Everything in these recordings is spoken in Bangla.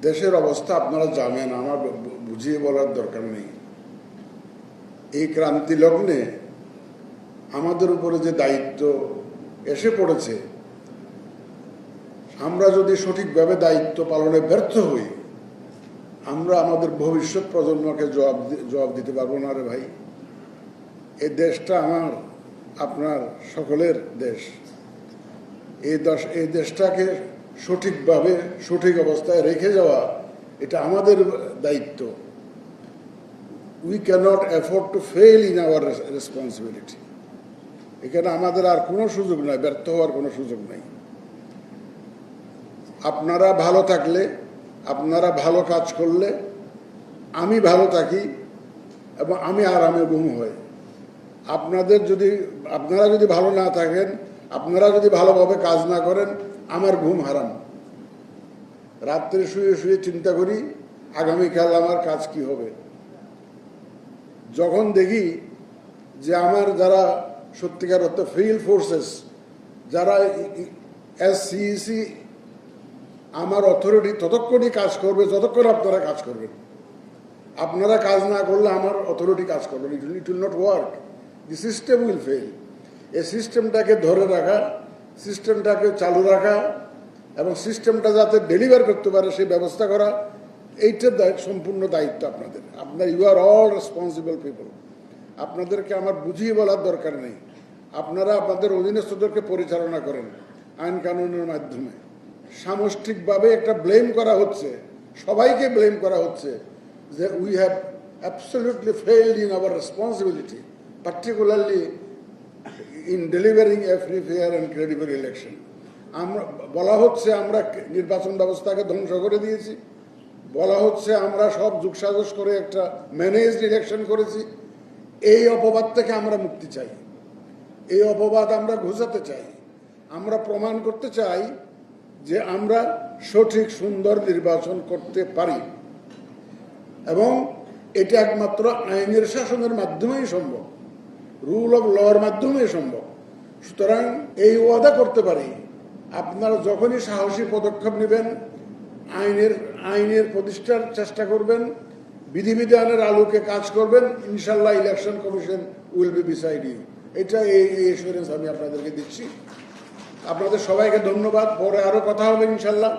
দেশের অবস্থা আপনারা জানেন, আমার বুঝিয়ে বলার দরকার নেই। এই ক্রান্তি লগ্নে আমাদের উপরে যে দায়িত্ব এসে পড়েছে, আমরা যদি সঠিকভাবে দায়িত্ব পালনে ব্যর্থ হই, আমরা আমাদের ভবিষ্যৎ প্রজন্মকে জবাব দিতে পারবো না রে ভাই। এই দেশটা আমার, আপনার সকলের দেশ। এই দেশটাকে সঠিকভাবে সঠিক অবস্থায় রেখে যাওয়া, এটা আমাদের দায়িত্ব। We cannot afford to fail in our responsibility. এখানে আমাদের আর কোনো সুযোগ নাই, ব্যর্থ হওয়ার কোনো সুযোগ নাই। আপনারা ভালো থাকলে, আপনারা ভালো কাজ করলে আমি ভালো থাকি এবং আমি আরামে ঘুম হয়। আপনারা যদি ভালো না থাকেন, আপনারা যদি ভালোভাবে কাজ না করেন, আমার ঘুম হারাম। রাত্রে শুয়ে শুয়ে চিন্তা করি আগামীকাল আমার কাজ কি হবে। যখন দেখি যে আমার যারা সত্যিকার অর্থে ফিল্ড ফোর্সেস, যারা SCEC আমার অথরিটি ততক্ষণই কাজ করবে যতক্ষণ আপনারা কাজ করবেন। আপনারা কাজ না করলে আমার অথরিটি কাজ করবে, it will not work. The system will fail. এই সিস্টেমটাকে ধরে রাখা, সিস্টেমটাকে চালু রাখা এবং সিস্টেমটা যাতে ডেলিভার করতে পারে সেই ব্যবস্থা করা, এইটার সম্পূর্ণ দায়িত্ব আপনাদের। You are all responsible people. আপনাদেরকে আমার বুঝিয়ে বলার দরকার নেই। আপনারা আপনাদের অধীনস্থদেরকে পরিচালনা করেন আইন কানুনের মাধ্যমে। সামষ্টিকভাবে একটা ব্লেম করা হচ্ছে, সবাইকে ব্লেম করা হচ্ছে যে we have absolutely failed in our responsibility, particularly in delivering A free, fair and credible election. বলা হচ্ছে আমরা নির্বাচন ব্যবস্থাকে ধ্বংস করে দিয়েছি, বলা হচ্ছে আমরা সব যুগসাজশ করে একটা ম্যানেজড ইলেকশন করেছি। এই অপবাদ থেকে আমরা মুক্তি চাই, এই অপবাদ আমরা ঘোচাতে চাই। আমরা প্রমাণ করতে চাই যে আমরা সঠিক সুন্দর নির্বাচন করতে পারি এবং এটা একমাত্র আইনের শাসনের মাধ্যমেই সম্ভব, রুল অফ লর মাধ্যমেই সম্ভব। সুতরাং এই ওয়াদা করতে পারি, আপনারা যখনই সাহসী পদক্ষেপ নেবেন, আইনের প্রতিষ্ঠার চেষ্টা করবেন, বিধিবিধানের আলোকে কাজ করবেন, ইনশাল্লাহ election commission will be beside you. এটা এই এসুরেন্স আমি আপনাদেরকে দিচ্ছি। আপনাদের সবাইকে ধন্যবাদ। পরে আরো কথা হবে ইনশাল্লাহ।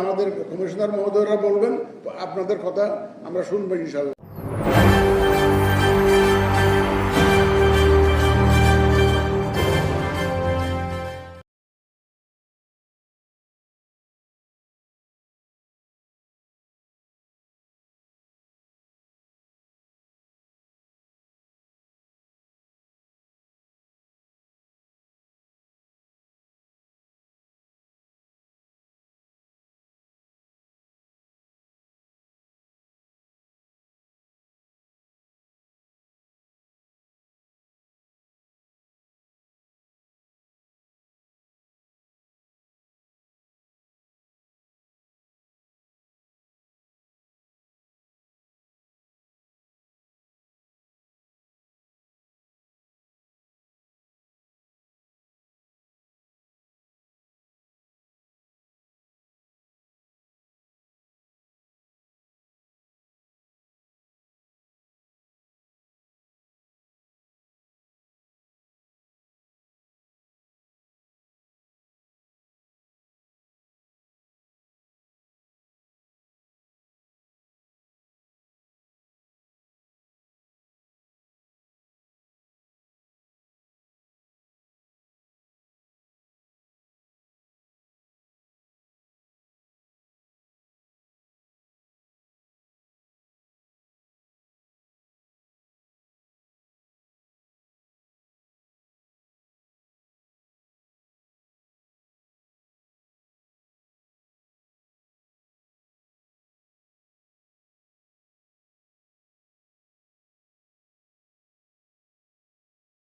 আমাদের কমিশনার মহোদয়রা বলবেন, আপনাদের কথা আমরা শুনবো ইনশাল্লাহ।